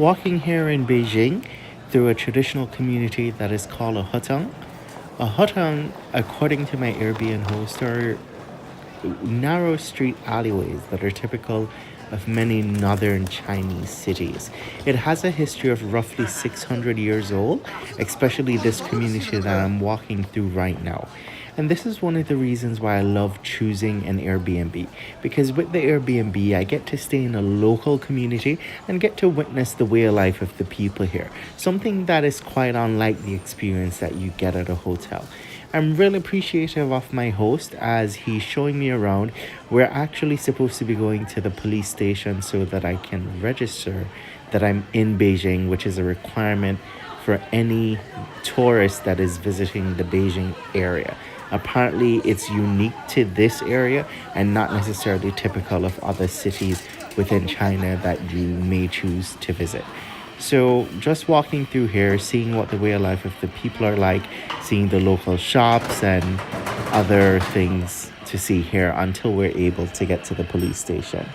Walking here in Beijing through a traditional community that is called a hutang. A hutang, according to my Airbnb host, are narrow street alleyways that are typical of many northern Chinese cities. It has a history of roughly 600 years old, especially this community that I'm walking through right now. And this is one of the reasons why I love choosing an Airbnb, because with the Airbnb, I get to stay in a local community and get to witness the way of life of the people here, something that is quite unlike the experience that you get at a hotel. I'm really appreciative of my host as he's showing me around. We're actually supposed to be going to the police station so that I can register that I'm in Beijing, which is a requirement for any tourist that is visiting the Beijing area. Apparently, it's unique to this area and not necessarily typical of other cities within China that you may choose to visit. So, just walking through here, seeing what the way of life of the people are like, seeing the local shops and other things to see here until we're able to get to the police station.